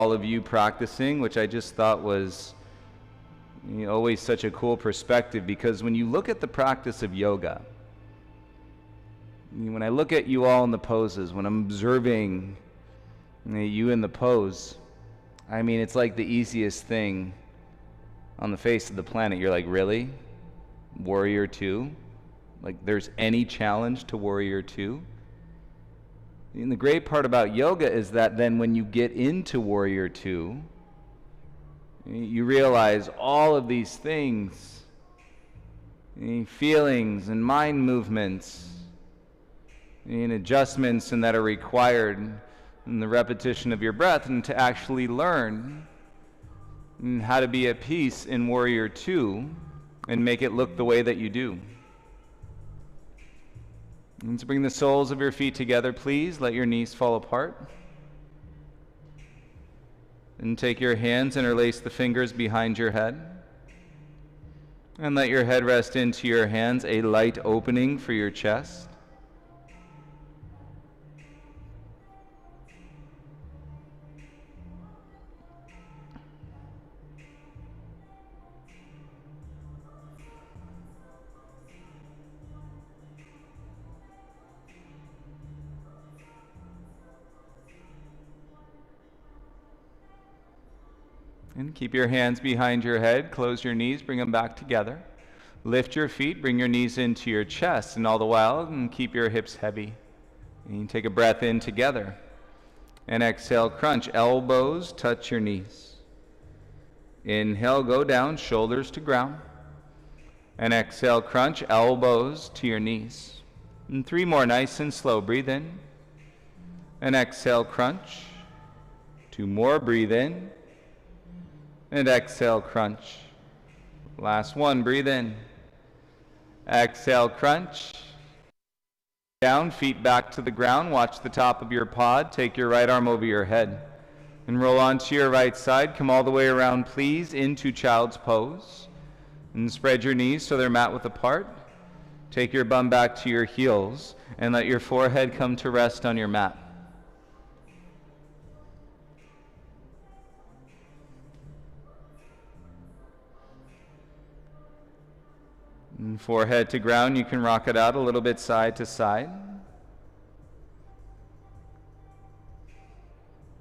all of you practicing, which I just thought was always such a cool perspective, because when you look at the practice of yoga, when I look at you all in the poses, when I'm observing you in the pose, I mean, it's like the easiest thing on the face of the planet. You're like, really? Warrior Two? Like, there's any challenge to Warrior Two? And the great part about yoga is that then when you get into Warrior Two, you realize all of these things, feelings and mind movements and adjustments and that are required in the repetition of your breath, and to actually learn how to be at peace in Warrior Two and make it look the way that you do. And to bring the soles of your feet together, please let your knees fall apart. And take your hands, interlace the fingers behind your head. And let your head rest into your hands, a light opening for your chest. And keep your hands behind your head, close your knees, bring them back together. Lift your feet, bring your knees into your chest, and all the while, keep your hips heavy. And you take a breath in together. And exhale, crunch, elbows touch your knees. Inhale, go down, shoulders to ground. And exhale, crunch, elbows to your knees. And 3 more, nice and slow. Breathe in. And exhale, crunch. 2 more, breathe in. And exhale, crunch. Last one, breathe in. Exhale, crunch. Down, feet back to the ground. Watch the top of your pod. Take your right arm over your head. And roll onto your right side. Come all the way around, please, into child's pose. And spread your knees so they're mat width apart. Take your bum back to your heels. And let your forehead come to rest on your mat. And forehead to ground, you can rock it out a little bit side to side.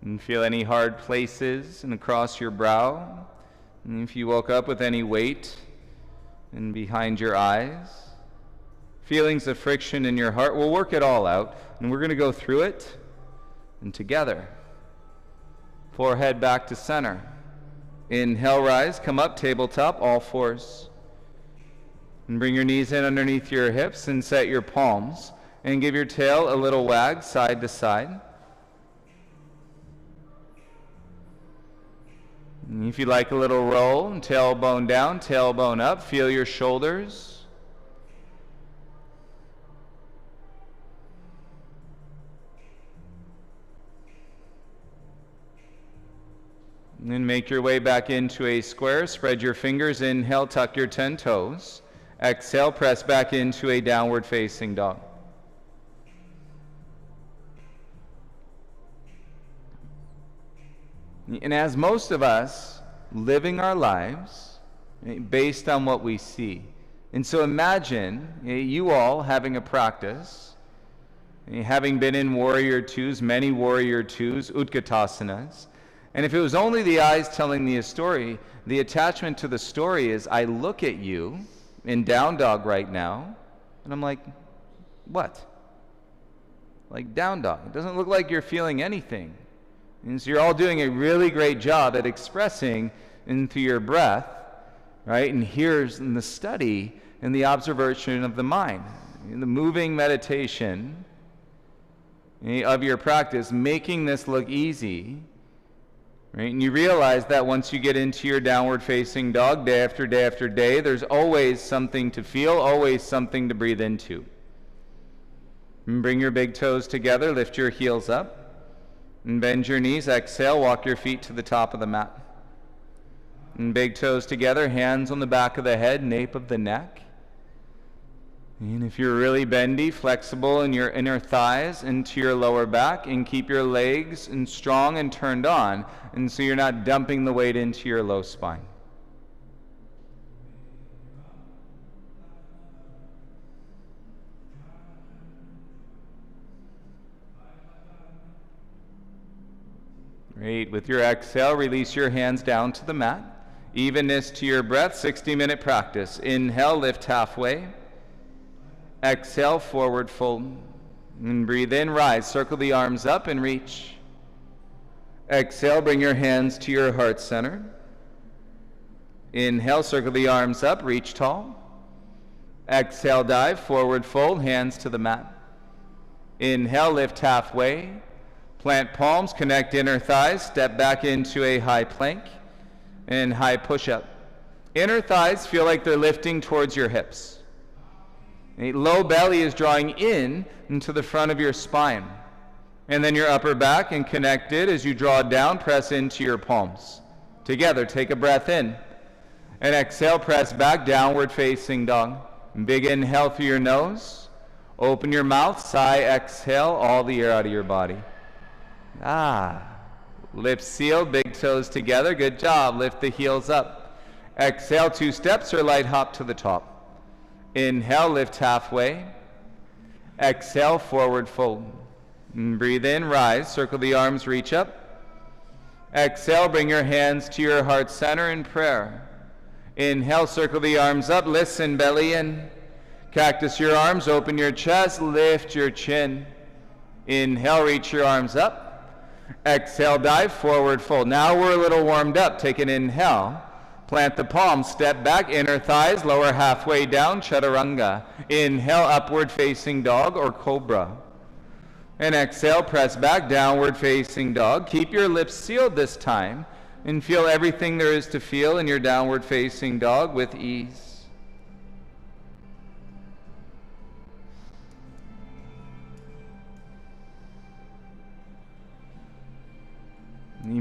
And feel any hard places and across your brow. And if you woke up with any weight and behind your eyes, feelings of friction in your heart, we'll work it all out. And we're going to go through it and together. Forehead back to center. Inhale, rise, come up, tabletop, all fours. And bring your knees in underneath your hips and set your palms. And give your tail a little wag side to side. And if you like a little roll, and tailbone down, tailbone up, feel your shoulders. And then make your way back into a square. Spread your fingers. Inhale, tuck your 10 toes. Exhale, press back into a downward facing dog. And as most of us living our lives based on what we see. And so imagine you all having a practice, having been in Warrior Twos, many Warrior Twos, Utkatasana. And if it was only the eyes telling the story, the attachment to the story is I look at you in down dog right now, and I'm like, what? Like down dog. It doesn't look like you're feeling anything. And so you're all doing a really great job at expressing into your breath, right? And here's in the study and the observation of the mind, in the moving meditation of your practice, making this look easy. Right? And you realize that once you get into your downward facing dog day after day after day, there's always something to feel, always something to breathe into. And bring your big toes together, lift your heels up, and bend your knees. Exhale, walk your feet to the top of the mat. And big toes together, hands on the back of the head, nape of the neck. And if you're really bendy, flexible in your inner thighs into your lower back, and keep your legs strong and turned on, and so you're not dumping the weight into your low spine. Great. With your exhale, release your hands down to the mat. Evenness to your breath, 60-minute practice. Inhale, lift halfway. Exhale, forward fold. And breathe in, rise. Circle the arms up and reach. Exhale, bring your hands to your heart center. Inhale, circle the arms up, reach tall. Exhale, dive, forward fold, hands to the mat. Inhale, lift halfway. Plant palms, connect inner thighs, step back into a high plank and high push-up. Inner thighs feel like they're lifting towards your hips. A low belly is drawing in into the front of your spine. And then your upper back and connect it as you draw down, press into your palms. Together, take a breath in. And exhale, press back, downward facing dog. Big inhale through your nose. Open your mouth, sigh, exhale, all the air out of your body. Lips sealed, big toes together. Good job. Lift the heels up. Exhale, 2 steps or light hop to the top. Inhale, lift halfway. Exhale, forward fold. And breathe in, rise. Circle the arms, reach up. Exhale, bring your hands to your heart center in prayer. Inhale, circle the arms up. Listen, belly in. Cactus your arms, open your chest, lift your chin. Inhale, reach your arms up. Exhale, dive, forward fold. Now we're a little warmed up. Take an inhale. Plant the palms, step back, inner thighs, lower halfway down, chaturanga. Inhale, upward facing dog or cobra. And exhale, press back, downward facing dog. Keep your lips sealed this time and feel everything there is to feel in your downward facing dog with ease.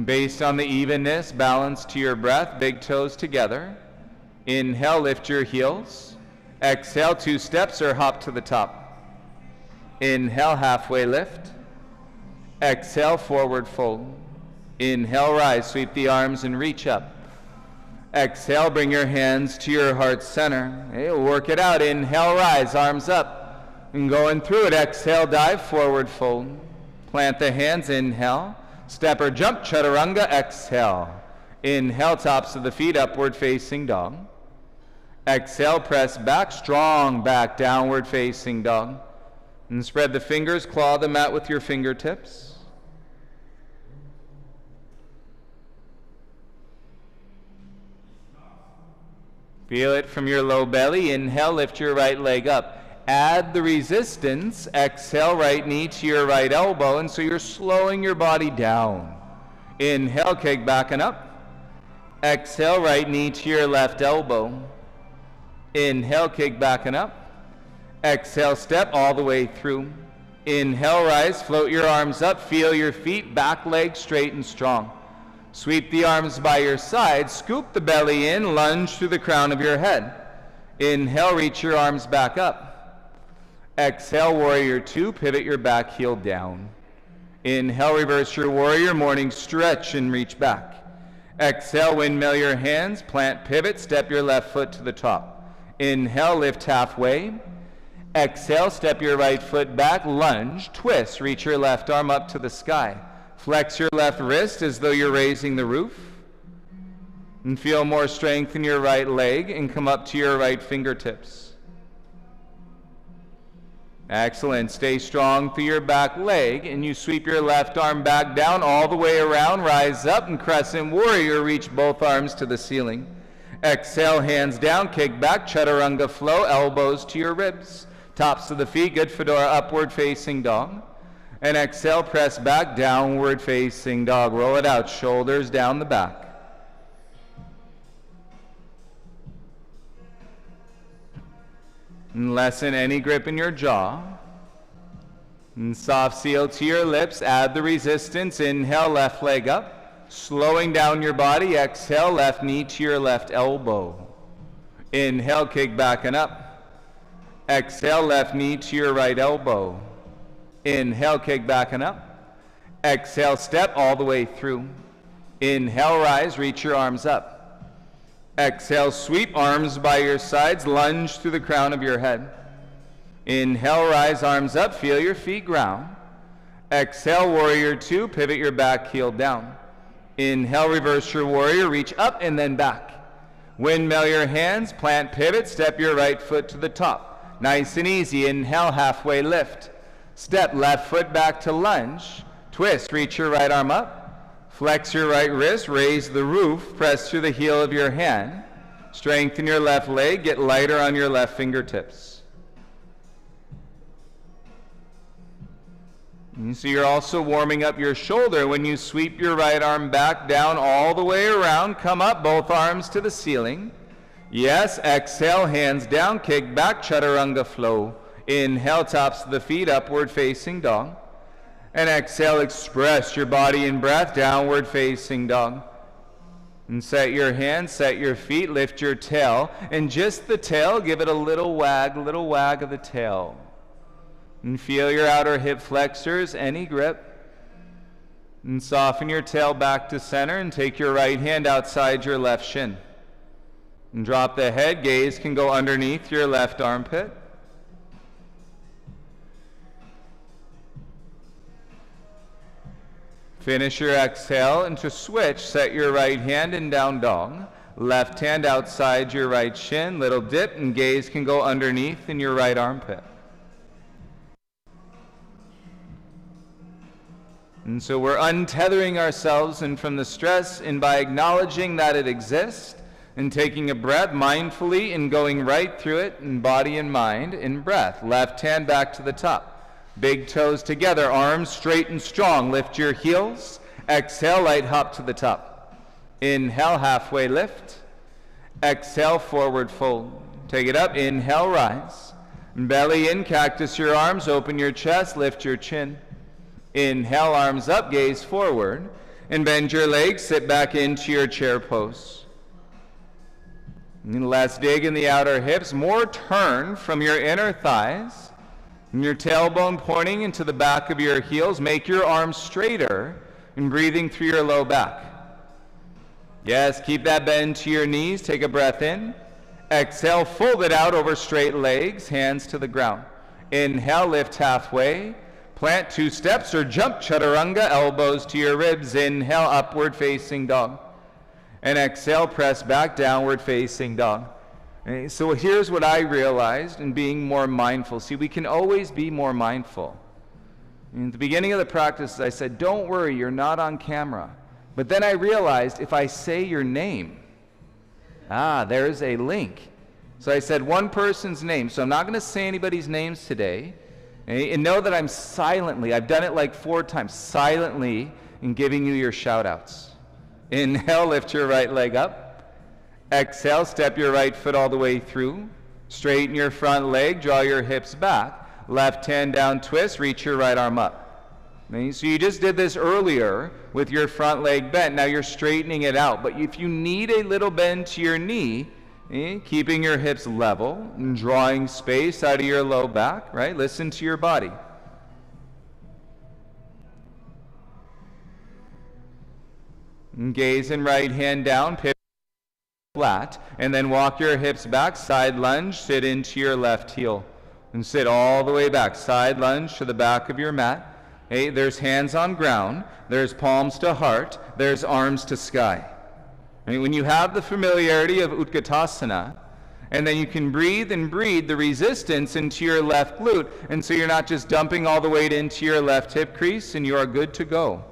Based on the evenness, balance to your breath, big toes together. Inhale, lift your heels. Exhale, 2 steps or hop to the top. Inhale, halfway lift. Exhale, forward fold. Inhale, rise, sweep the arms and reach up. Exhale, bring your hands to your heart center. Hey, work it out. Inhale, rise, arms up. And going through it, exhale, dive, forward fold. Plant the hands, inhale. Step or jump, chaturanga, exhale. Inhale, tops of the feet, upward facing dog. Exhale, press back, strong back, downward facing dog. And spread the fingers, claw the mat with your fingertips. Feel it from your low belly. Inhale, lift your right leg up. Add the resistance. Exhale, right knee to your right elbow, and so you're slowing your body down. Inhale, kick back and up. Exhale, right knee to your left elbow. Inhale, kick back and up. Exhale, step all the way through. Inhale, rise, float your arms up, feel your feet, back leg straight and strong. Sweep the arms by your side, scoop the belly in, lunge through the crown of your head. Inhale, reach your arms back up. Exhale, warrior 2, pivot your back heel down. Inhale, reverse your warrior, morning stretch and reach back. Exhale, windmill your hands, plant pivot, step your left foot to the top. Inhale, lift halfway. Exhale, step your right foot back, lunge, twist, reach your left arm up to the sky. Flex your left wrist as though you're raising the roof. And feel more strength in your right leg and come up to your right fingertips. Excellent. Stay strong through your back leg, and you sweep your left arm back down all the way around, rise up, and crescent warrior, reach both arms to the ceiling. Exhale, hands down, kick back, chaturanga flow, elbows to your ribs. Tops of the feet, good fedora, upward facing dog. And exhale, press back, downward facing dog. Roll it out, shoulders down the back. And lessen any grip in your jaw. And soft seal to your lips, add the resistance. Inhale, left leg up. Slowing down your body, exhale, left knee to your left elbow. Inhale, kick back and up. Exhale, left knee to your right elbow. Inhale, kick back and up. Exhale, step all the way through. Inhale, rise, reach your arms up. Exhale, sweep arms by your sides, lunge through the crown of your head. Inhale, rise, arms up, feel your feet ground. Exhale, warrior two, pivot your back heel down. Inhale, reverse your warrior, reach up and then back. Windmill your hands, plant pivot, step your right foot to the top. Nice and easy. Inhale, halfway lift. Step left foot back to lunge. Twist, reach your right arm up. Flex your right wrist, raise the roof, press through the heel of your hand. Strengthen your left leg, get lighter on your left fingertips. And so you're also warming up your shoulder when you sweep your right arm back, down, all the way around. Come up, both arms to the ceiling. Yes, exhale, hands down, kick back, chaturanga flow. Inhale, tops of the feet, upward facing dog. And exhale, express your body and breath, downward facing dog. And set your hands, set your feet, lift your tail. And just the tail, give it a little wag of the tail. And feel your outer hip flexors, any grip. And soften your tail back to center and take your right hand outside your left shin. And drop the head, gaze can go underneath your left armpit. Finish your exhale, and to switch, set your right hand in down dog. Left hand outside your right shin, little dip, and gaze can go underneath in your right armpit. And so we're untethering ourselves and from the stress, and by acknowledging that it exists and taking a breath mindfully and going right through it in body and mind in breath. Left hand back to the top. Big toes together, arms straight and strong. Lift your heels. Exhale, light hop to the top. Inhale, halfway lift. Exhale, forward fold. Take it up. Inhale, rise. Belly in, cactus your arms, open your chest, lift your chin. Inhale, arms up, gaze forward, and bend your legs, sit back into your chair pose. And let's dig in the outer hips, more turn from your inner thighs, and your tailbone pointing into the back of your heels. Make your arms straighter and breathing through your low back. Yes, keep that bend to your knees, take a breath in. Exhale, fold it out over straight legs, hands to the ground. Inhale, lift halfway. Plant 2 steps or jump chaturanga, elbows to your ribs. Inhale, upward facing dog. And exhale, press back, downward facing dog. Okay, so here's what I realized in being more mindful. See, we can always be more mindful. In the beginning of the practice, I said, don't worry, you're not on camera. But then I realized if I say your name, there's a link. So I said one person's name. So I'm not going to say anybody's names today. And know that I'm silently, I've done it like 4 times, silently in giving you your shout outs. Inhale, lift your right leg up. Exhale, step your right foot all the way through. Straighten your front leg, draw your hips back. Left hand down, twist, reach your right arm up. Okay? So you just did this earlier with your front leg bent. Now you're straightening it out. But if you need a little bend to your knee, keeping your hips level and drawing space out of your low back, right? Listen to your body. And gaze and right hand down, pivot flat, and then walk your hips back, side lunge, sit into your left heel. And sit all the way back, side lunge to the back of your mat. Hey, there's hands on ground, there's palms to heart, there's arms to sky. When you have the familiarity of Utkatasana, and then you can breathe and breathe the resistance into your left glute, and so you're not just dumping all the weight into your left hip crease, and you are good to go.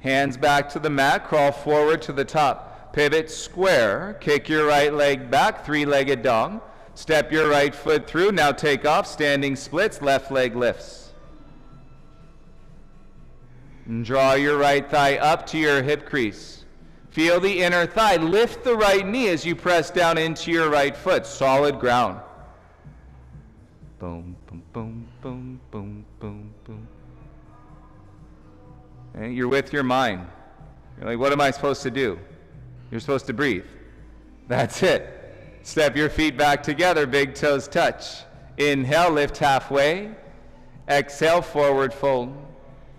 Hands back to the mat, crawl forward to the top. Pivot square, kick your right leg back, 3-legged dog. Step your right foot through, now take off, standing splits, left leg lifts. And draw your right thigh up to your hip crease. Feel the inner thigh. Lift the right knee as you press down into your right foot. Solid ground. Boom, boom, boom, boom, boom, boom, boom. Okay, you're with your mind. You're like, what am I supposed to do? You're supposed to breathe. That's it. Step your feet back together, big toes touch. Inhale, lift halfway. Exhale, forward fold.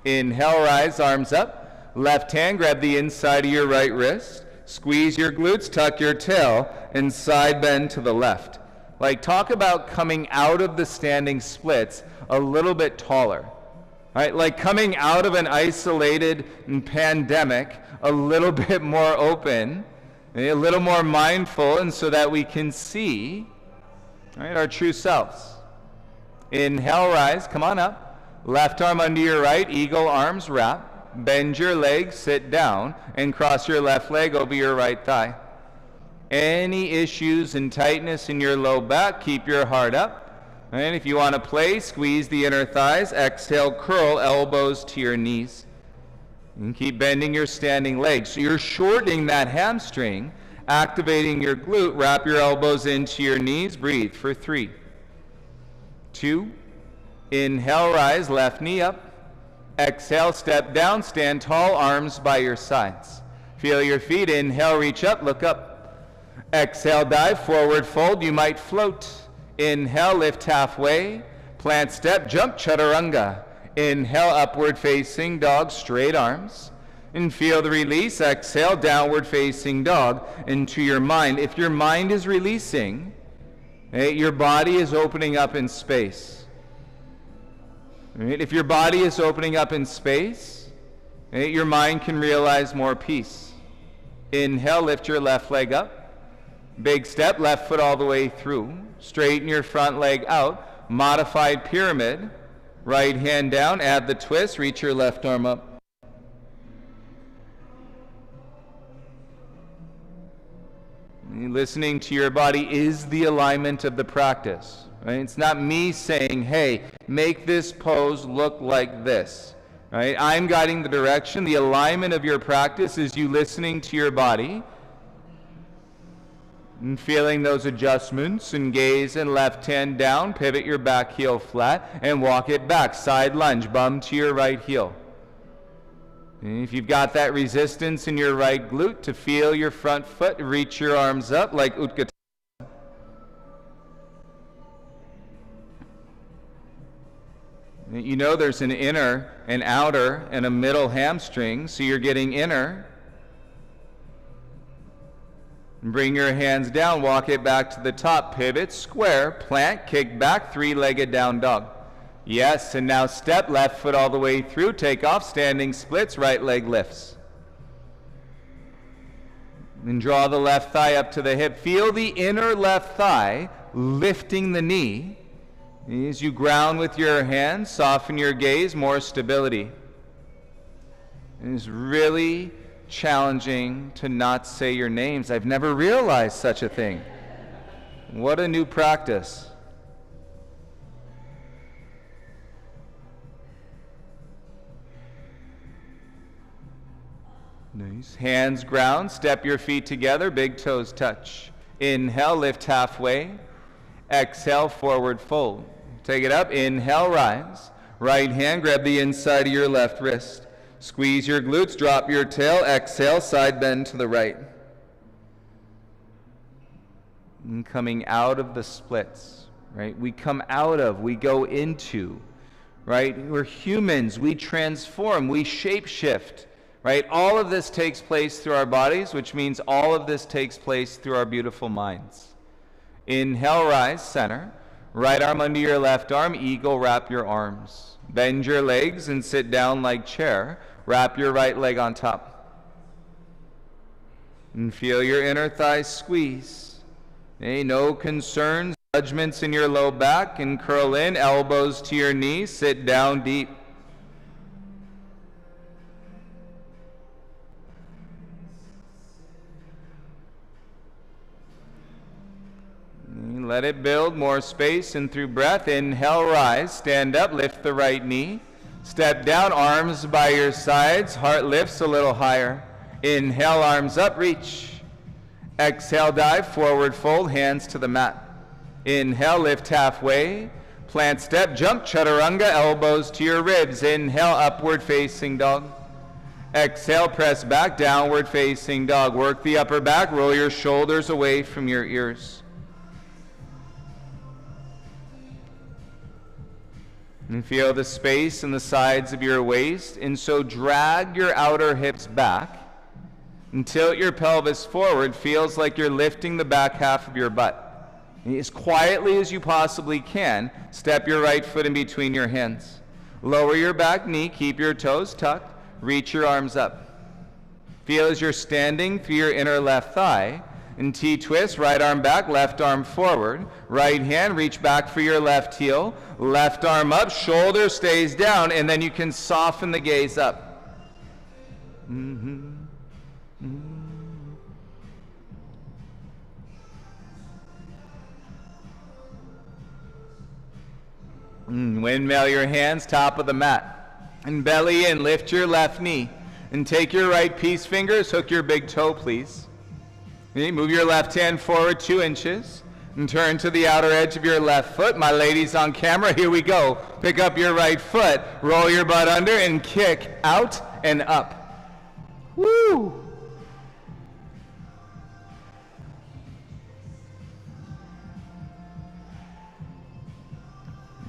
Inhale, rise, arms up. Left hand, grab the inside of your right wrist. Squeeze your glutes, tuck your tail, and side bend to the left. Like, talk about coming out of the standing splits a little bit taller. Right? Like coming out of an isolated pandemic a little bit more open, a little more mindful, and so that we can see, right, our true selves. Inhale, rise, come on up. Left arm under your right, eagle arms wrap. Bend your legs, sit down, and cross your left leg over your right thigh. Any issues and tightness in your low back, keep your heart up. And if you want to play, squeeze the inner thighs. Exhale, curl elbows to your knees. And keep bending your standing legs. So you're shortening that hamstring, activating your glute. Wrap your elbows into your knees. Breathe for 3, 2. Inhale, rise, left knee up. Exhale, step down, stand tall, arms by your sides. Feel your feet. Inhale, reach up, look up. Exhale, dive, forward fold. You might float. Inhale, lift halfway. Plant step, jump, chaturanga. Inhale, upward facing dog, straight arms. And feel the release. Exhale, downward facing dog into your mind. If your mind is releasing, your body is opening up in space. Right? If your body is opening up in space, your mind can realize more peace. Inhale, lift your left leg up. Big step, left foot all the way through. Straighten your front leg out. Modified pyramid. Right hand down, add the twist, reach your left arm up. Listening to your body is the alignment of the practice. Right? It's not me saying, hey, make this pose look like this. Right? I'm guiding the direction. The alignment of your practice is you listening to your body and feeling those adjustments, and gaze and left hand down, pivot your back heel flat, and walk it back. Side lunge, bum to your right heel. And if you've got that resistance in your right glute to feel your front foot, reach your arms up like Utkatasana. You know there's an inner, an outer, and a middle hamstring, so you're getting inner. Bring your hands down, walk it back to the top, pivot, square, plant, kick back, three-legged down dog. Yes, and now step, left foot all the way through, take off, standing splits, right leg lifts. And draw the left thigh up to the hip. Feel the inner left thigh lifting the knee. As you ground with your hands, soften your gaze, more stability. It is really challenging to not say your names. I've never realized such a thing. What a new practice. Nice. Hands ground, step your feet together, big toes touch. Inhale, lift halfway. Exhale, forward fold. Take it up, inhale, rise. Right hand, grab the inside of your left wrist. Squeeze your glutes, drop your tail, exhale, side bend to the right. And coming out of the splits, right? We come out of, we go into, right? We're humans, we transform, we shape-shift, right? All of this takes place through our bodies, which means all of this takes place through our beautiful minds. Inhale, rise, center. Right arm under your left arm, eagle, wrap your arms. Bend your legs and sit down like chair. Wrap your right leg on top. And feel your inner thighs squeeze. No concerns, judgments in your low back, and curl in, elbows to your knees, sit down deep. Let it build, more space, and through breath, inhale, rise, stand up, lift the right knee. Step down, arms by your sides, heart lifts a little higher. Inhale, arms up, reach. Exhale, dive, forward fold, hands to the mat. Inhale, lift halfway. Plant step, jump, chaturanga, elbows to your ribs. Inhale, upward facing dog. Exhale, press back, downward facing dog. Work the upper back, roll your shoulders away from your ears. And feel the space in the sides of your waist. And so drag your outer hips back and tilt your pelvis forward. Feels like you're lifting the back half of your butt. And as quietly as you possibly can, step your right foot in between your hands. Lower your back knee, keep your toes tucked, reach your arms up. Feel as you're standing through your inner left thigh. And T-twist, right arm back, left arm forward. Right hand, reach back for your left heel. Left arm up, shoulder stays down, and then you can soften the gaze up. Windmill your hands, top of the mat. And belly in, lift your left knee. And take your right peace fingers, hook your big toe, please. Okay, move your left hand forward 2 inches. And turn to the outer edge of your left foot. My ladies on camera, here we go. Pick up your right foot, roll your butt under, and kick out and up. Woo!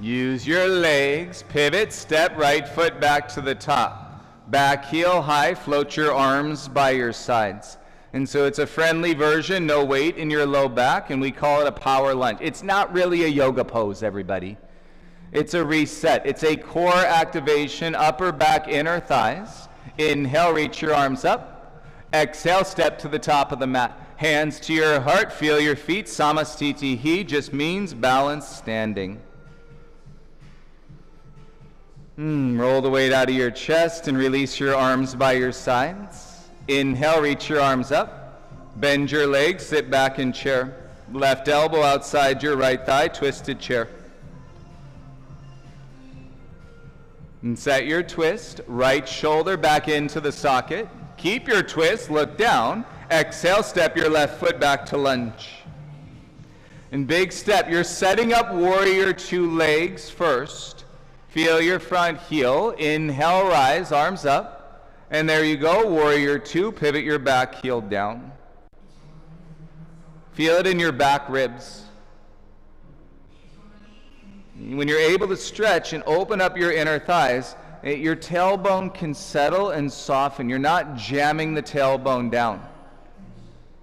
Use your legs, pivot, step right foot back to the top. Back heel high, float your arms by your sides. And so it's a friendly version, no weight in your low back, and we call it a power lunge. It's not really a yoga pose, everybody. It's a reset. It's a core activation, upper back, inner thighs. Inhale, reach your arms up. Exhale, step to the top of the mat. Hands to your heart, feel your feet. Samastitihi just means balanced standing. Roll the weight out of your chest and release your arms by your sides. Inhale, reach your arms up. Bend your legs, sit back in chair. Left elbow outside your right thigh, twisted chair. And set your twist, right shoulder back into the socket. Keep your twist, look down. Exhale, step your left foot back to lunge. And big step, you're setting up warrior 2 legs first. Feel your front heel. Inhale, rise, arms up. And there you go, warrior 2, pivot your back heel down. Feel it in your back ribs. When you're able to stretch and open up your inner thighs, your tailbone can settle and soften. You're not jamming the tailbone down.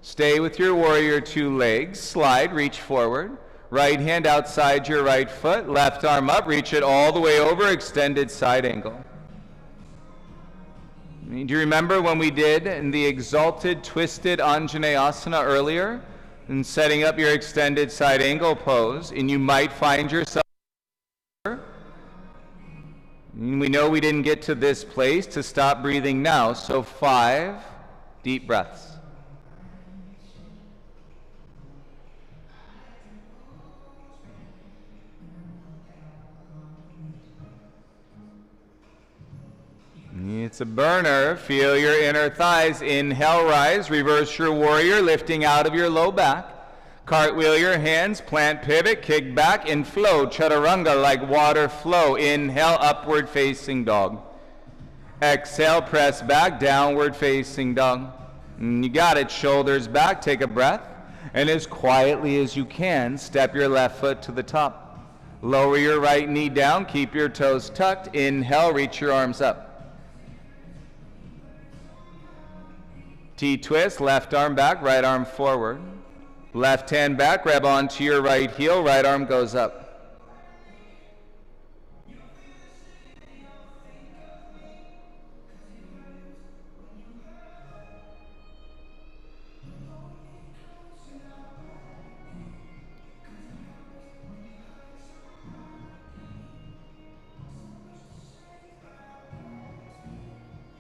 Stay with your warrior 2 legs. Slide, reach forward. Right hand outside your right foot. Left arm up, reach it all the way over, extended side angle. Do you remember when we did in the exalted twisted Anjaneyasana earlier? And setting up your extended side angle pose, and you might find yourself. We know we didn't get to this place to stop breathing now, so 5 deep breaths. It's a burner. Feel your inner thighs. Inhale, rise. Reverse your warrior, lifting out of your low back. Cartwheel your hands, plant pivot, kick back, and flow. Chaturanga like water flow. Inhale, upward facing dog. Exhale, press back, downward facing dog. And you got it. Shoulders back, take a breath. And as quietly as you can, step your left foot to the top. Lower your right knee down, keep your toes tucked. Inhale, reach your arms up. T-twist, left arm back, right arm forward. Left hand back, grab onto your right heel, right arm goes up.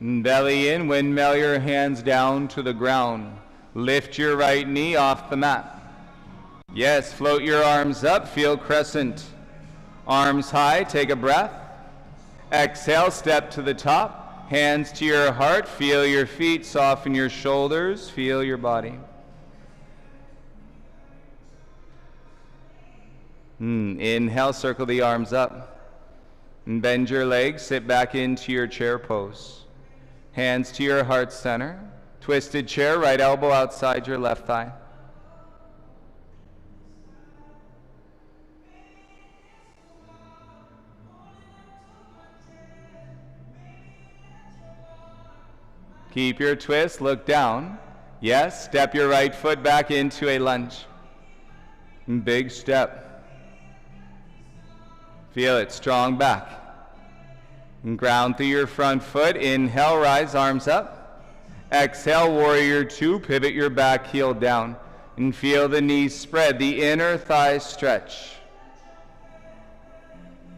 Belly in, windmill your hands down to the ground. Lift your right knee off the mat. Yes, float your arms up, feel crescent. Arms high, take a breath. Exhale, step to the top. Hands to your heart, feel your feet, soften your shoulders, feel your body. Inhale, circle the arms up. And bend your legs, sit back into your chair pose. Hands to your heart center. Twisted chair, right elbow outside your left thigh. Keep your twist, look down. Yes, step your right foot back into a lunge. Big step. Feel it, strong back. And ground through your front foot. Inhale, rise, arms up. Exhale, warrior two, pivot your back heel down. And feel the knees spread, the inner thighs stretch.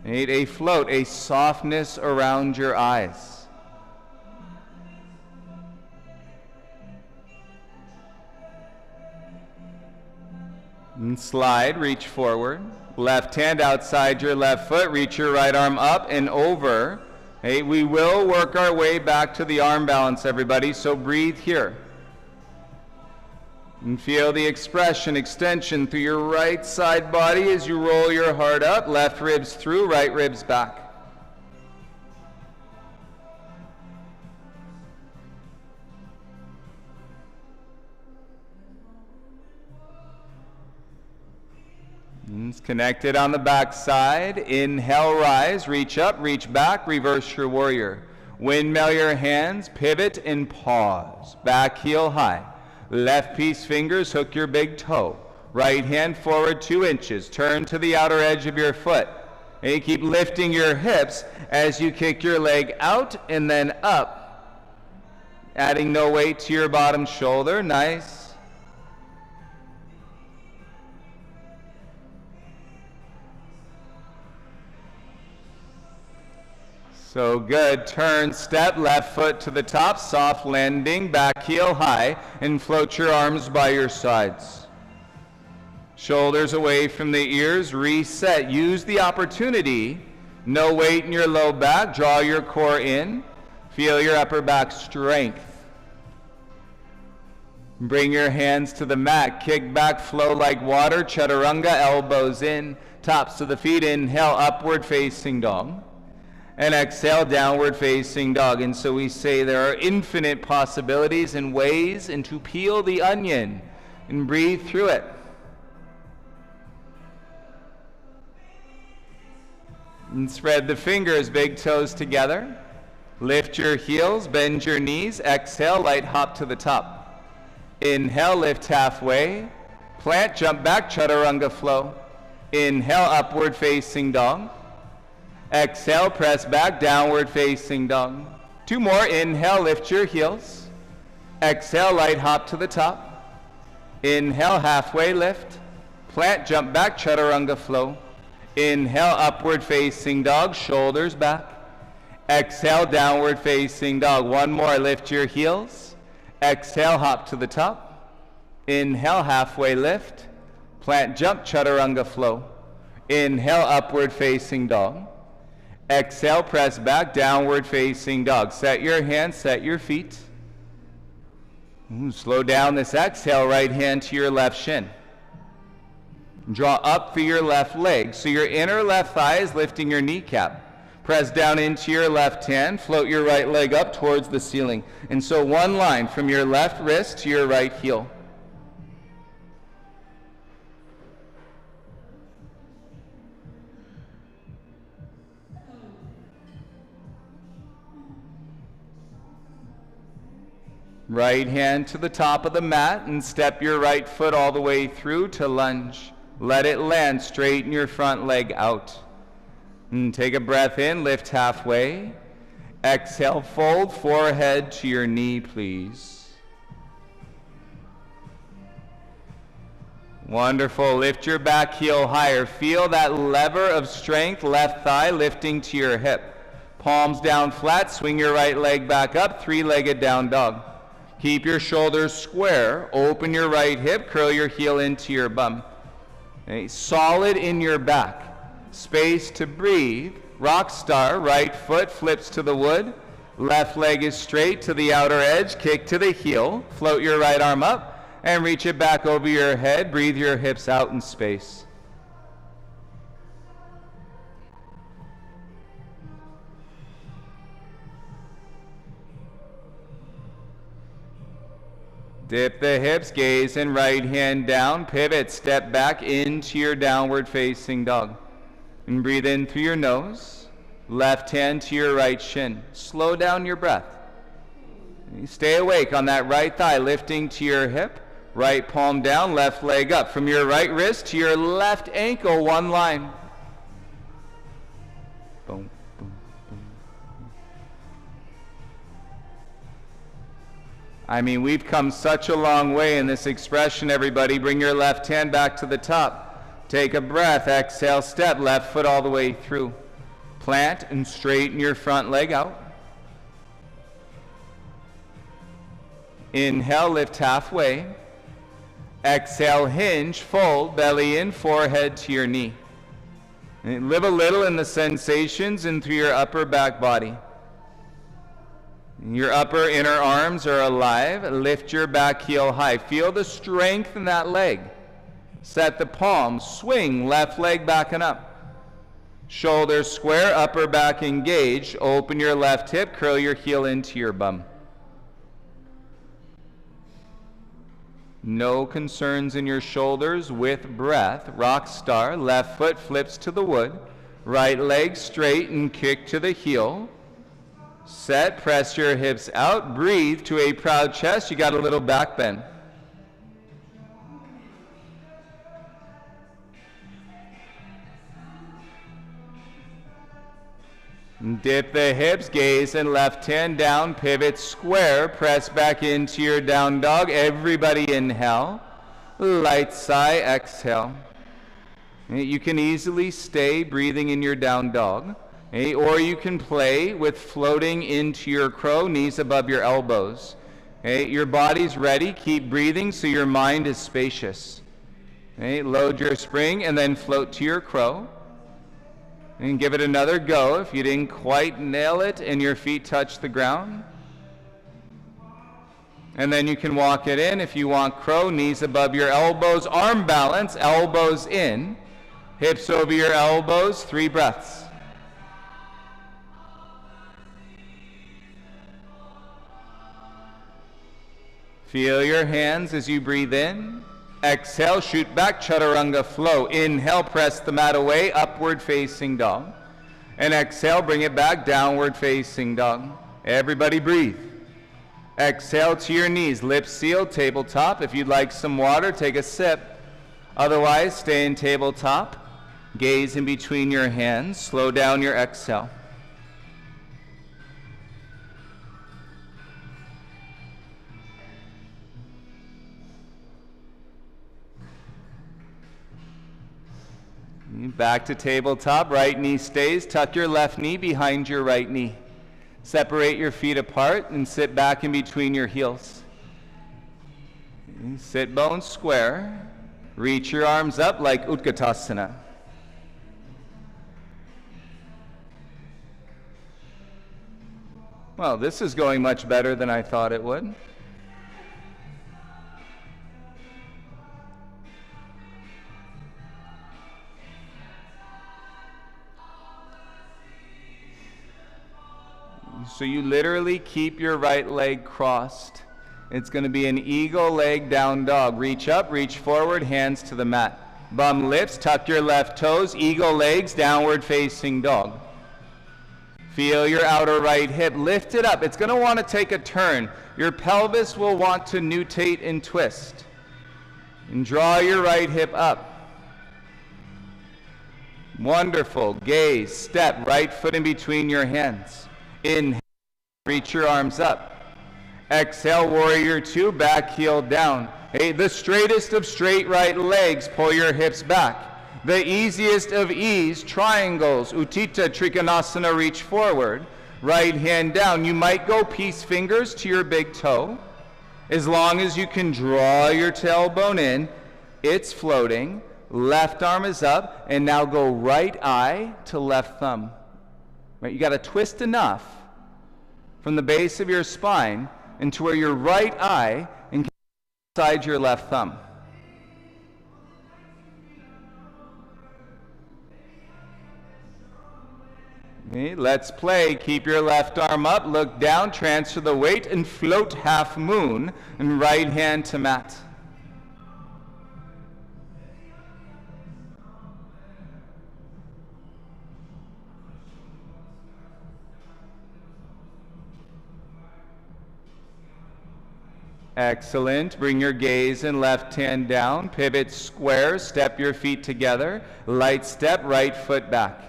Need a float, a softness around your eyes. And slide, reach forward. Left hand outside your left foot, reach your right arm up and over. Hey, we will work our way back to the arm balance, everybody, so breathe here. And feel the expression, extension through your right side body as you roll your heart up, left ribs through, right ribs back. And it's connected on the back side. Inhale, rise, reach up, reach back, reverse your warrior. Windmill your hands, pivot and pause. Back heel high. Left piece fingers, hook your big toe. Right hand forward 2 inches. Turn to the outer edge of your foot. And you keep lifting your hips as you kick your leg out and then up. Adding no weight to your bottom shoulder. Nice. So good. Turn, step, left foot to the top, soft landing, back heel high, and float your arms by your sides. Shoulders away from the ears, reset. Use the opportunity. No weight in your low back. Draw your core in. Feel your upper back strength. Bring your hands to the mat. Kick back, flow like water. Chaturanga, elbows in. Tops of the feet. Inhale, upward facing dog. And exhale, downward facing dog. And so we say there are infinite possibilities and ways and to peel the onion and breathe through it. And spread the fingers, big toes together. Lift your heels, bend your knees. Exhale, light hop to the top. Inhale, lift halfway. Plant, jump back, chaturanga flow. Inhale, upward facing dog. Exhale, press back, downward facing dog. 2 more. Inhale, lift your heels. Exhale, light hop to the top. Inhale, halfway lift. Plant, jump back, chaturanga flow. Inhale, upward facing dog, shoulders back. Exhale, downward facing dog. 1 more. Lift your heels. Exhale, hop to the top. Inhale, halfway lift. Plant, jump, chaturanga flow. Inhale, upward facing dog. Exhale, press back, downward facing dog. Set your hands, set your feet. Slow down this exhale, right hand to your left shin. Draw up through your left leg. So your inner left thigh is lifting your kneecap. Press down into your left hand, float your right leg up towards the ceiling. And so 1 line from your left wrist to your right heel. Right hand to the top of the mat and step your right foot all the way through to lunge. Let it land, straighten your front leg out. And take a breath in, lift halfway. Exhale, fold forehead to your knee, please. Wonderful. Lift your back heel higher. Feel that lever of strength, left thigh lifting to your hip. Palms down flat, swing your right leg back up, 3-legged down dog. Keep your shoulders square, open your right hip, curl your heel into your bum. Okay. Solid in your back. Space to breathe. Rock star, right foot flips to the wood. Left leg is straight to the outer edge, kick to the heel. Float your right arm up and reach it back over your head. Breathe your hips out in space. Dip the hips, gaze and right hand down, pivot, step back into your downward facing dog. And breathe in through your nose, left hand to your right shin. Slow down your breath. Stay awake on that right thigh, lifting to your hip. Right palm down, left leg up. From your right wrist to your left ankle, one line. Boom, boom, boom. I mean, we've come such a long way in this expression, everybody. Bring your left hand back to the top. Take a breath. Exhale, step. Left foot all the way through. Plant and straighten your front leg out. Inhale, lift halfway. Exhale, hinge, fold, belly in, forehead to your knee. And live a little in the sensations and through your upper back body. Your upper inner arms are alive. Lift your back heel high. Feel the strength in that leg. Set the palms, swing, left leg back and up. Shoulders square, upper back engaged. Open your left hip, curl your heel into your bum. No concerns in your shoulders with breath. Rock star, left foot flips to the wood. Right leg straight and kick to the heel. Set, press your hips out. Breathe to a proud chest. You got a little back bend. Dip the hips, gaze and left hand down, pivot square, press back into your down dog. Everybody inhale, light sigh, exhale. You can easily stay breathing in your down dog, or you can play with floating into your crow, knees above your elbows. Your body's ready, keep breathing so your mind is spacious. Load your spring and then float to your crow. And give it another go if you didn't quite nail it and your feet touch the ground. And then you can walk it in if you want crow, knees above your elbows, arm balance, elbows in, hips over your elbows, 3 breaths. Feel your hands as you breathe in. Exhale, shoot back, chaturanga flow. Inhale, press the mat away, upward facing dog. And exhale, bring it back, downward facing dog. Everybody breathe. Exhale to your knees, lips sealed, tabletop. If you'd like some water, take a sip. Otherwise, stay in tabletop. Gaze in between your hands, slow down your exhale. Back to tabletop, right knee stays. Tuck your left knee behind your right knee. Separate your feet apart and sit back in between your heels. Sit bones square. Reach your arms up like Utkatasana. Well, this is going much better than I thought it would. So you literally keep your right leg crossed. It's going to be an eagle leg down dog. Reach up, reach forward, hands to the mat. Bum lifts, tuck your left toes, eagle legs, downward facing dog. Feel your outer right hip, lift it up. It's going to want to take a turn. Your pelvis will want to nutate and twist. And draw your right hip up. Wonderful. Gaze, step, right foot in between your hands. Inhale, reach your arms up. Exhale, warrior 2, back heel down. The straightest of straight right legs, pull your hips back. The easiest of ease, triangles, Utthita Trikonasana, reach forward. Right hand down. You might go peace fingers to your big toe. As long as you can draw your tailbone in, it's floating. Left arm is up, and now go right eye to left thumb. Right, you got to twist enough from the base of your spine into where your right eye and inside your left thumb. Okay, let's play. Keep your left arm up, look down, transfer the weight, and float half moon, and right hand to mat. Excellent. Bring your gaze and left hand down. Pivot square. Step your feet together. Light step, right foot back.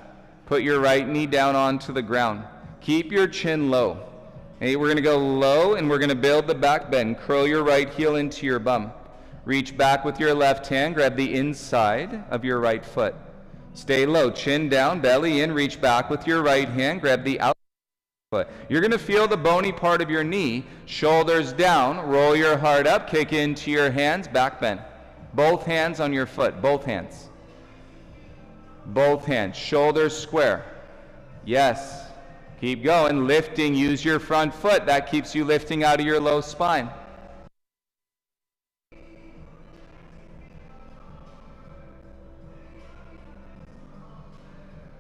Put your right knee down onto the ground. Keep your chin low. Okay, we're going to go low and we're going to build the back bend. Curl your right heel into your bum. Reach back with your left hand. Grab the inside of your right foot. Stay low. Chin down, belly in. Reach back with your right hand. Grab the outside foot. You're going to feel the bony part of your knee. Shoulders down. Roll your heart up. Kick into your hands. Back bend. Both hands on your foot. Both hands. Both hands. Shoulders square. Yes. Keep going. Lifting. Use your front foot. That keeps you lifting out of your low spine.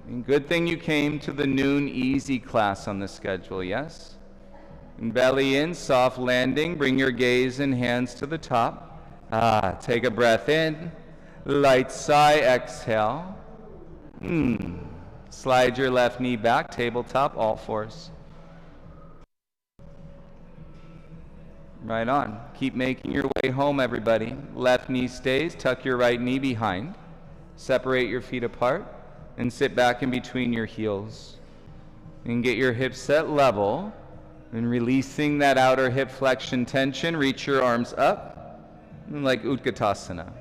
And good thing you came to the noon easy class on the schedule, yes? And belly in, soft landing. Bring your gaze and hands to the top. Take a breath in. Light sigh, exhale. Slide your left knee back, tabletop, all fours. Right on. Keep making your way home, everybody. Left knee stays, tuck your right knee behind. Separate your feet apart and sit back in between your heels. And get your hips set level. And releasing that outer hip flexion tension, reach your arms up like Utkatasana.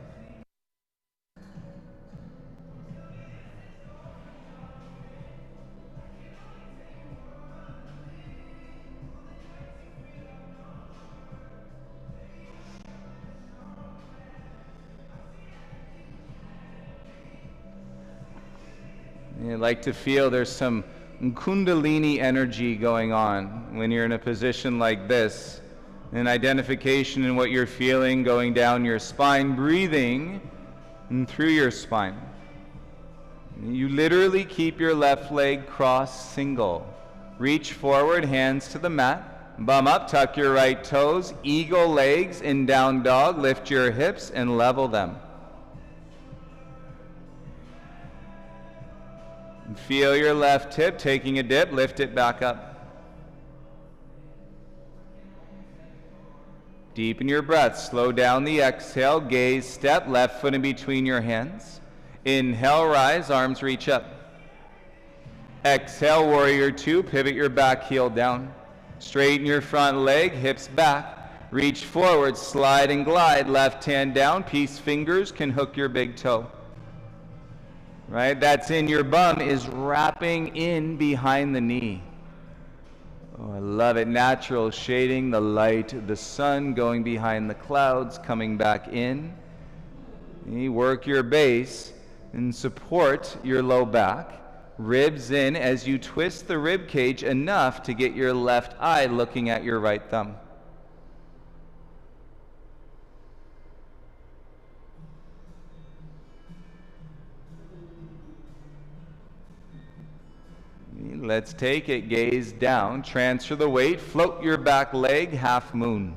You like to feel there's some Kundalini energy going on when you're in a position like this. An identification in what you're feeling going down your spine, breathing through your spine. You literally keep your left leg crossed single. Reach forward, hands to the mat. Bum up, tuck your right toes. Eagle legs in down dog. Lift your hips and level them. Feel your left hip taking a dip, lift it back up. Deepen your breath, slow down the exhale, gaze step, left foot in between your hands. Inhale, rise, arms reach up. Exhale, warrior two, pivot your back heel down. Straighten your front leg, hips back. Reach forward, slide and glide, left hand down, peace fingers can hook your big toe. Right, that's in your bum is wrapping in behind the knee. Oh, I love it. Natural shading, the light, the sun going behind the clouds, coming back in. You work your base and support your low back. Ribs in as you twist the rib cage enough to get your left eye looking at your right thumb. Let's take it, gaze down, transfer the weight, float your back leg, half moon.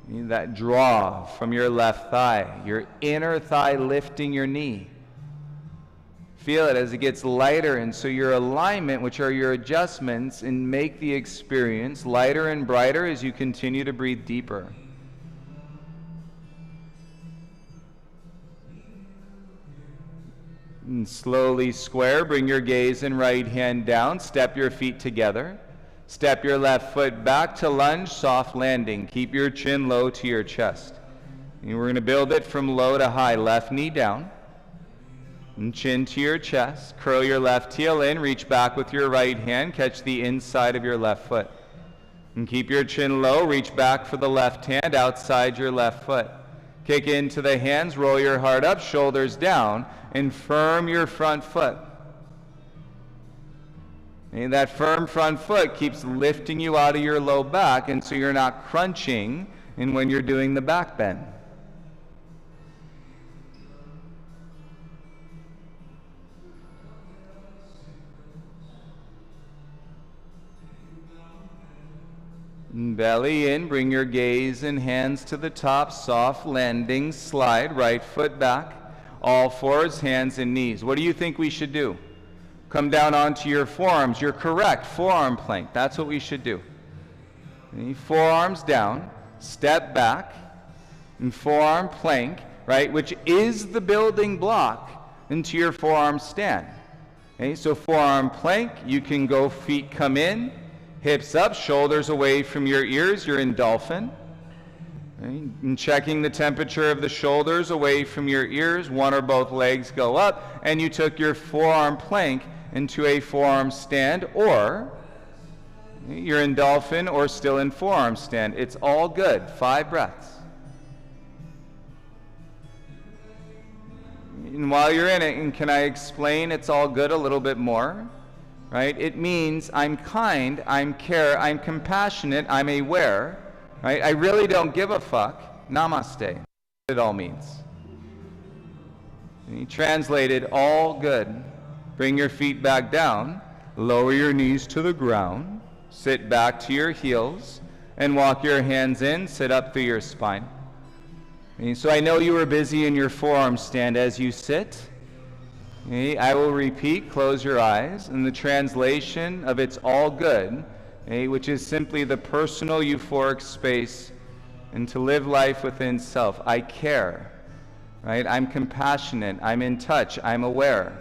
That draw from your left thigh, your inner thigh lifting your knee. Feel it as it gets lighter, and so your alignment, which are your adjustments, and make the experience lighter and brighter as you continue to breathe deeper. And slowly square, bring your gaze and right hand down, step your feet together. Step your left foot back to lunge, soft landing. Keep your chin low to your chest. And we're going to build it from low to high. Left knee down. And chin to your chest. Curl your left heel in, reach back with your right hand, catch the inside of your left foot. And keep your chin low, reach back for the left hand outside your left foot. Kick into the hands, roll your heart up, shoulders down, and firm your front foot. And that firm front foot keeps lifting you out of your low back, and so you're not crunching when you're doing the back bend. Belly in, bring your gaze and hands to the top, soft landing, slide, right foot back, all fours, hands and knees. What do you think we should do? Come down onto your forearms. You're correct, forearm plank. That's what we should do. Forearms down, step back, and forearm plank, right, which is the building block into your forearm stand. Okay, so forearm plank, you can go, feet come in, hips up, shoulders away from your ears, you're in dolphin. Okay, and checking the temperature of the shoulders away from your ears, one or both legs go up, and you took your forearm plank into a forearm stand, or you're in dolphin or still in forearm stand. It's all good. 5 breaths. And while you're in it, and can I explain it's all good a little bit more? Right? It means I'm kind, I'm care, I'm compassionate, I'm aware. Right? I really don't give a fuck. Namaste. It all means. And he translated all good. Bring your feet back down, lower your knees to the ground, sit back to your heels, and walk your hands in, sit up through your spine. And so I know you were busy in your forearm stand as you sit. Okay, I will repeat, close your eyes, and the translation of it's all good, okay, which is simply the personal euphoric space and to live life within self. I care, right? I'm compassionate, I'm in touch, I'm aware.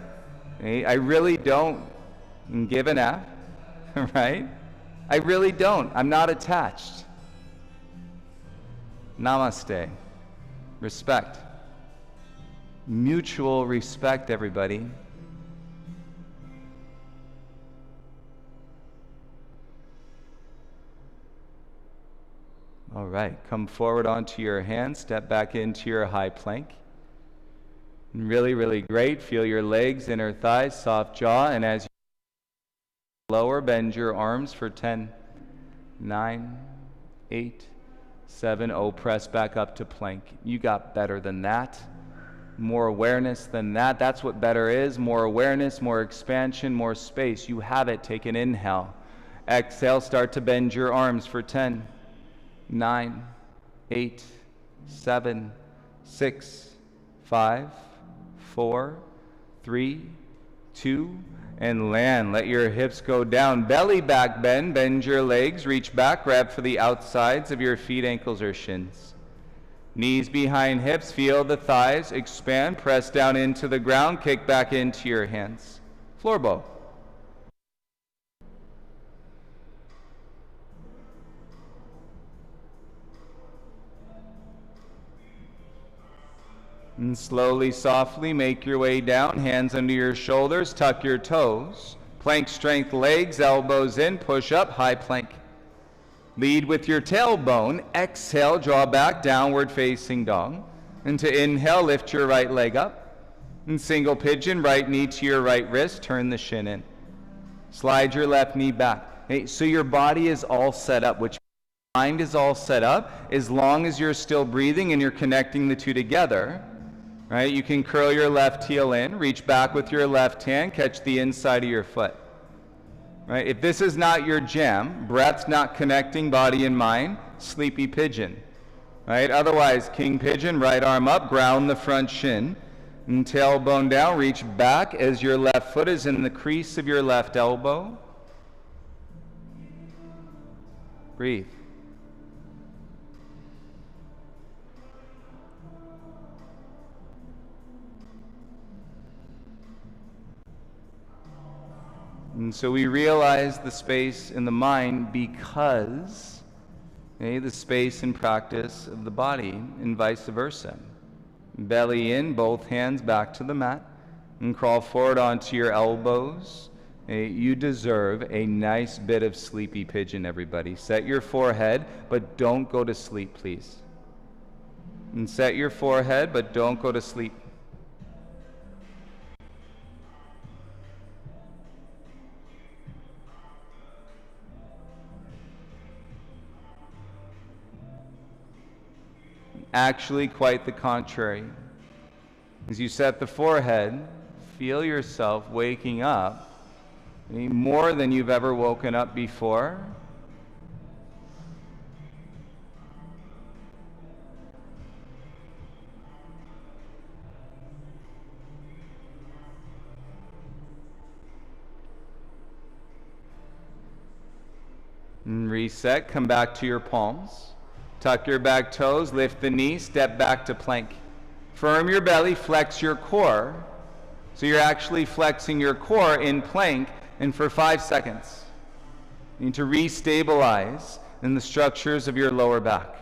Okay? I really don't give an F, right? I really don't. I'm not attached. Namaste. Respect. Mutual respect, everybody. All right, come forward onto your hands, step back into your high plank. Really, really great. Feel your legs, inner thighs, soft jaw, and as you lower, bend your arms for 10, 9, 8, 7, press back up to plank. You got better than that. More awareness than that. That's what better is. More awareness, more expansion, more space. You have it. Take an inhale. Exhale, start to bend your arms for 10, 9, 8, 7, 6, 5, 4, 3, 2, and land. Let your hips go down. Belly back bend. Bend your legs. Reach back. Grab for the outsides of your feet, ankles, or shins. Knees behind hips. Feel the thighs expand. Press down into the ground. Kick back into your hands. Floor bow. And slowly, softly make your way down, hands under your shoulders, tuck your toes. Plank strength legs, elbows in, push up, high plank. Lead with your tailbone, exhale, draw back, downward facing dog. And to inhale, lift your right leg up. And single pigeon, right knee to your right wrist, turn the shin in. Slide your left knee back. Okay, so your body is all set up, which mind is all set up, as long as you're still breathing and you're connecting the two together. Right? You can curl your left heel in, reach back with your left hand, catch the inside of your foot. Right? If this is not your jam, breath's not connecting body and mind, sleepy pigeon. Right? Otherwise, king pigeon, right arm up, ground the front shin, and tailbone down, reach back as your left foot is in the crease of your left elbow. Breathe. And so we realize the space in the mind because the space and practice of the body and vice versa. Belly in, both hands back to the mat, and crawl forward onto your elbows. You deserve a nice bit of sleepy pigeon, everybody. Set your forehead, but don't go to sleep, please. And set your forehead, but don't go to sleep. Actually, quite the contrary. As you set the forehead, feel yourself waking up more than you've ever woken up before. And reset, come back to your palms. Tuck your back toes, lift the knee, step back to plank. Firm your belly, flex your core. So you're actually flexing your core in plank, and for 5 seconds. You need to re-stabilize in the structures of your lower back.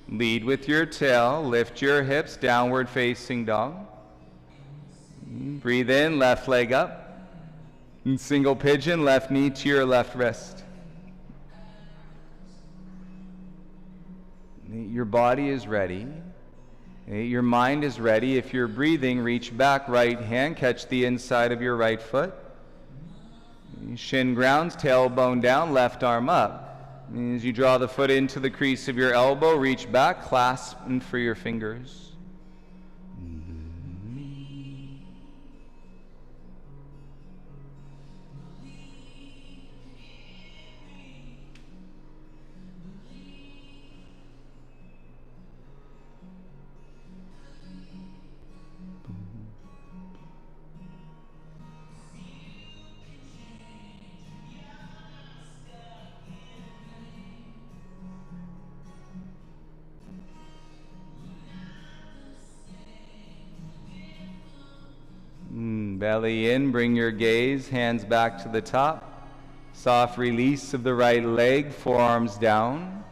Lead with your tail, lift your hips, downward facing dog. Breathe in, left leg up. And single pigeon, left knee to your left wrist. Your body is ready. Your mind is ready. If you're breathing, reach back, right hand, catch the inside of your right foot. Shin grounds, tailbone down, left arm up. As you draw the foot into the crease of your elbow, reach back, clasp and free your fingers. Belly in, bring your gaze, hands back to the top. Soft release of the right leg, forearms down.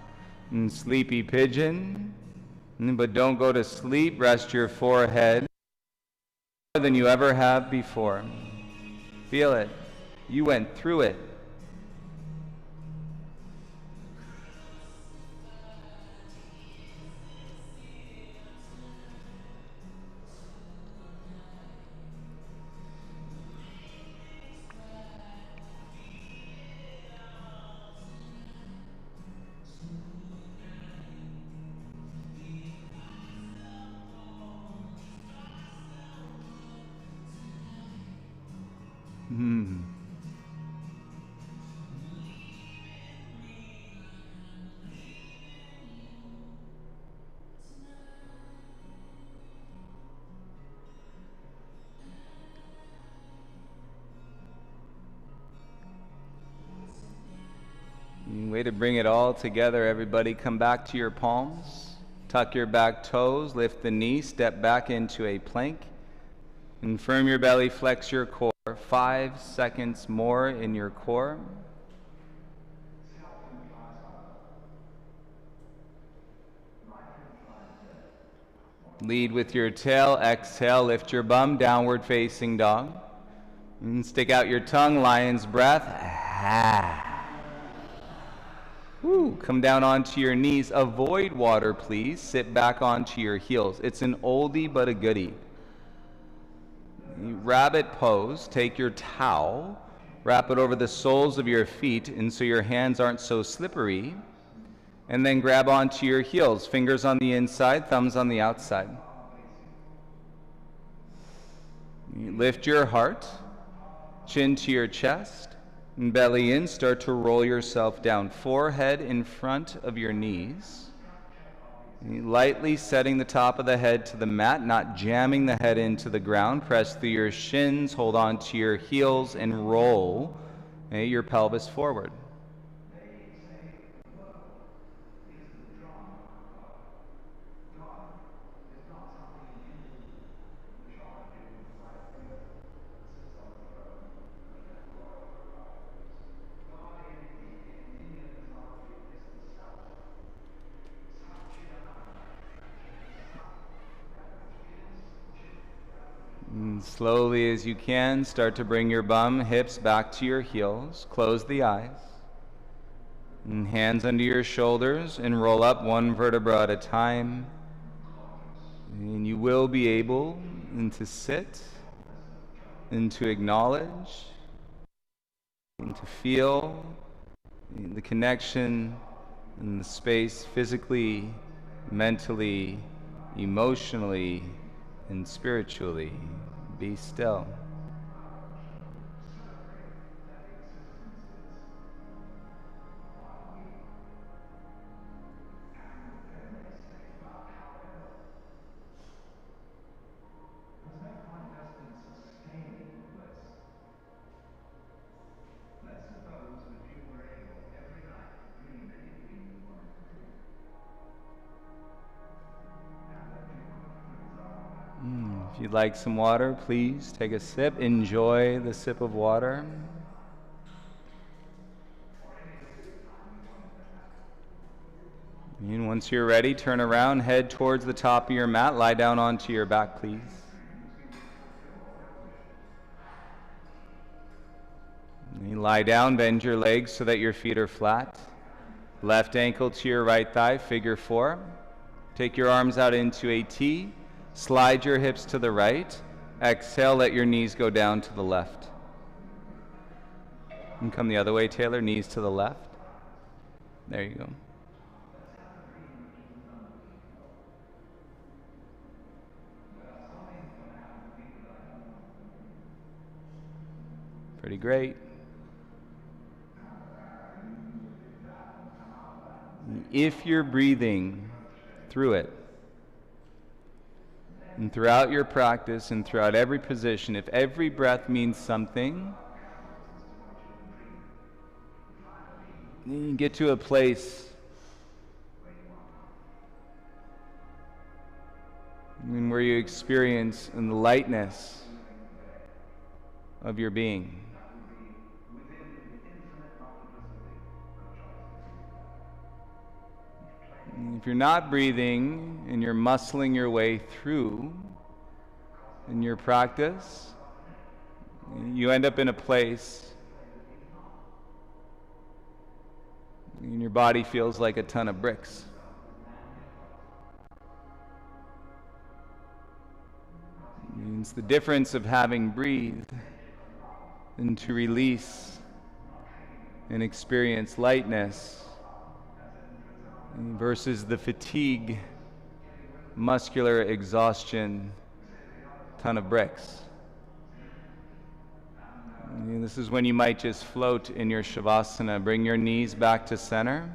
And sleepy pigeon. But don't go to sleep, rest your forehead more than you ever have before. Feel it. You went through it. Way to bring it all together, everybody. Come back to your palms. Tuck your back toes, lift the knee, step back into a plank. And firm your belly, flex your core. 5 seconds more in your core. Lead with your tail, exhale, lift your bum, downward facing dog. And stick out your tongue, lion's breath. Woo. Come down onto your knees. Avoid water, please. Sit back onto your heels. It's an oldie but a goodie. Rabbit pose. Take your towel, wrap it over the soles of your feet, and so your hands aren't so slippery. And then grab onto your heels. Fingers on the inside, thumbs on the outside. Lift your heart, chin to your chest. And belly in, start to roll yourself down. Forehead in front of your knees. Lightly setting the top of the head to the mat, not jamming the head into the ground. Press through your shins, hold on to your heels, and roll your pelvis forward. And slowly as you can, start to bring your bum, hips back to your heels. Close the eyes. And hands under your shoulders and roll up one vertebra at a time. And you will be able to sit and to acknowledge and to feel the connection in the space physically, mentally, emotionally, and spiritually. Be still. you'd like some water, please take a sip. Enjoy the sip of water. And once you're ready, turn around, head towards the top of your mat. Lie down onto your back, please. And you lie down, bend your legs so that your feet are flat. Left ankle to your right thigh, figure 4. Take your arms out into a T. Slide your hips to the right. Exhale, let your knees go down to the left. And come the other way, Taylor, knees to the left. There you go. Pretty great. If you're breathing through it, and throughout your practice and throughout every position, if every breath means something, you get to a place where you experience the lightness of your being. If you're not breathing and you're muscling your way through in your practice, you end up in a place and your body feels like a ton of bricks. It's the difference of having breathed and to release and experience lightness versus the fatigue, muscular exhaustion, ton of bricks. And this is when you might just float in your Shavasana. Bring your knees back to center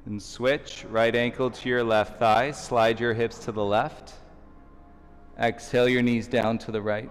and switch. Right ankle to your left thigh. Slide your hips to the left. Exhale your knees down to the right.